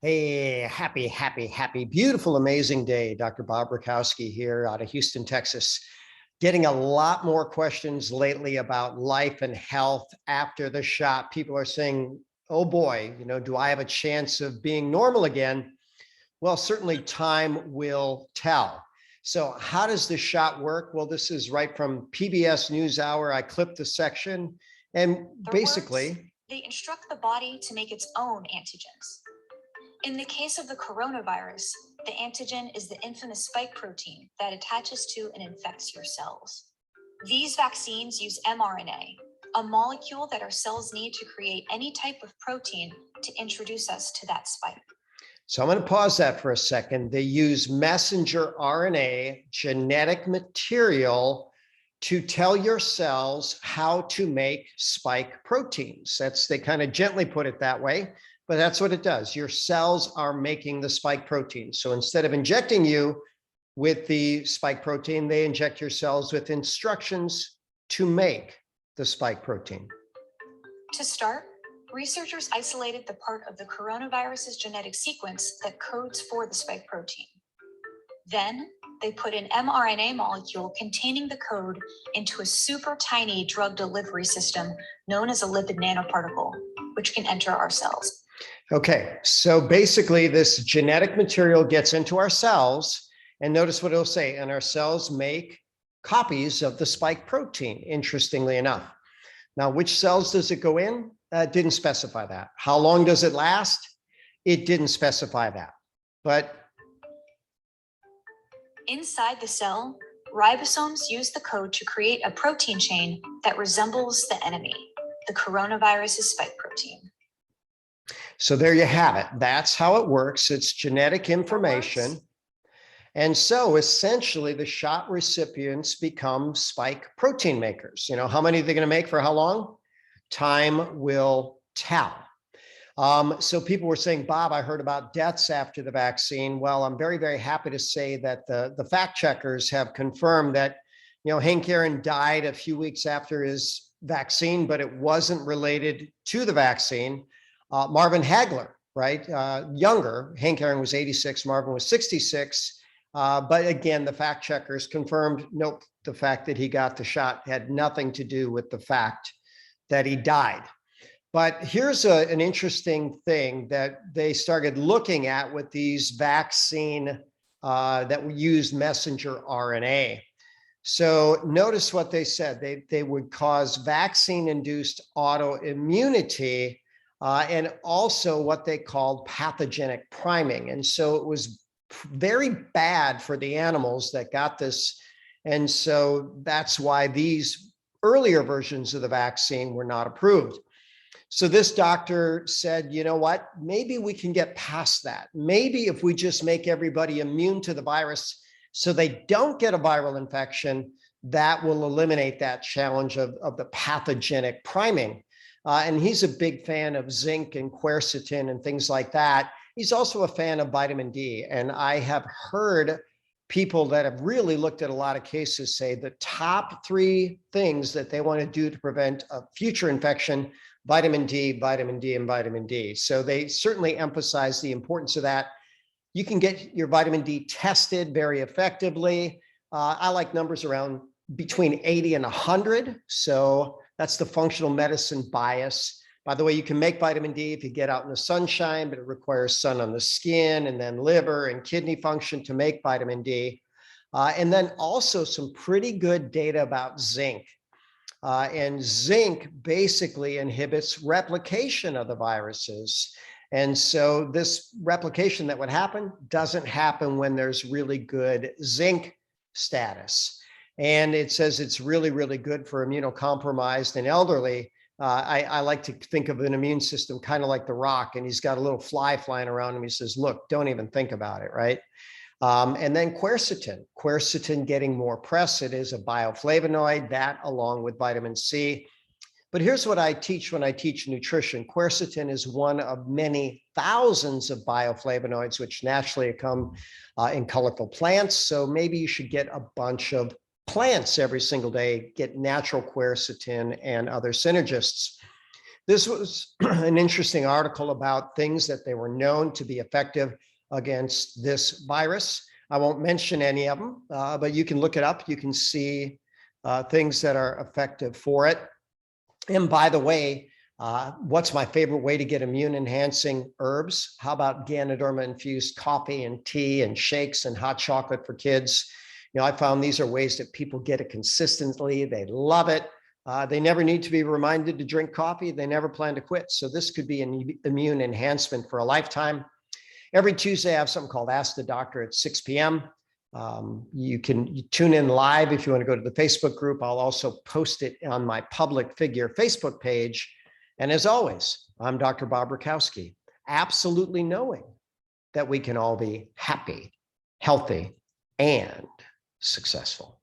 Hey, happy, beautiful, amazing day. Dr. Bob Rakowski here out of Houston, Texas. Getting a lot more questions lately about life and health after the shot. People are saying, oh boy, do I have a chance of being normal again? Well, certainly time will tell. So how does this shot work? Well, this is right from PBS NewsHour. I clipped the section and basically, they instruct the body to make its own antigens. In the case of the coronavirus, the antigen is the infamous spike protein that attaches to and infects your cells. These vaccines use mRNA, a molecule that our cells need to create any type of protein to introduce us to that spike. So I'm going to pause that for a second. They use messenger RNA, genetic material, to tell your cells how to make spike proteins. They kind of gently put it that way, but that's what it does. Your cells are making the spike protein. So instead of injecting you with the spike protein, they inject your cells with instructions to make the spike protein. To start, researchers isolated the part of the coronavirus's genetic sequence that codes for the spike protein. Then, they put an mRNA molecule containing the code into a super tiny drug delivery system known as a lipid nanoparticle, which can enter our cells. Okay, so basically this genetic material gets into our cells, and notice what it'll say, and our cells make copies of the spike protein, interestingly enough. Now, which cells does it go in? It didn't specify that. How long does it last? It didn't specify that. But inside the cell, ribosomes use the code to create a protein chain that resembles the enemy, the coronavirus's spike protein. So there you have it. That's how it works. It's genetic information. And so essentially the shot recipients become spike protein makers. How many are they going to make for how long? Time will tell. So people were saying, Bob, I heard about deaths after the vaccine. Well, I'm very, very happy to say that the fact checkers have confirmed that, Hank Aaron died a few weeks after his vaccine, but it wasn't related to the vaccine. Marvin Hagler, right? Younger. Hank Aaron was 86, Marvin was 66. But again, the fact checkers confirmed, nope, the fact that he got the shot had nothing to do with the fact that he died. But here's an interesting thing that they started looking at with these vaccine that used messenger RNA. So notice what they said. They would cause vaccine-induced autoimmunity and also what they called pathogenic priming. And so it was very bad for the animals that got this. And so that's why these earlier versions of the vaccine were not approved. So this doctor said, you know what, maybe we can get past that. Maybe if we just make everybody immune to the virus so they don't get a viral infection, that will eliminate that challenge of the pathogenic priming. And he's a big fan of zinc and quercetin and things like that. He's also a fan of vitamin D. And I have heard people that have really looked at a lot of cases say the top 3 things that they want to do to prevent a future infection: vitamin D, vitamin D, and vitamin D. So they certainly emphasize the importance of that. You can get your vitamin D tested very effectively. I like numbers around between 80 and 100. So that's the functional medicine bias. By the way, you can make vitamin D if you get out in the sunshine, but it requires sun on the skin and then liver and kidney function to make vitamin D. And then also some pretty good data about zinc. And zinc basically inhibits replication of the viruses. And so this replication that would happen doesn't happen when there's really good zinc status. And it says it's really, really good for immunocompromised and elderly. I like to think of an immune system kind of like the Rock, and he's got a little fly flying around him. He says, look, don't even think about it, right? And then quercetin getting more press. It is a bioflavonoid, that along with vitamin C. But here's what I teach when I teach nutrition. Quercetin is one of many thousands of bioflavonoids, which naturally come in colorful plants. So maybe you should get a bunch of plants every single day, get natural quercetin and other synergists. This was an interesting article about things that they were known to be effective against this virus. I won't mention any of them, but you can look it up. You can see things that are effective for it. And by the way, what's my favorite way to get immune enhancing herbs? How about Ganoderma infused coffee and tea and shakes and hot chocolate for kids? You know, I found these are ways that people get it consistently. They love it. They never need to be reminded to drink coffee. They never plan to quit. So this could be an immune enhancement for a lifetime. Every Tuesday, I have something called Ask the Doctor at 6 p.m. You can tune in live if you want to go to the Facebook group. I'll also post it on my public figure Facebook page. And as always, I'm Dr. Bob Rakowski, absolutely knowing that we can all be happy, healthy, and successful.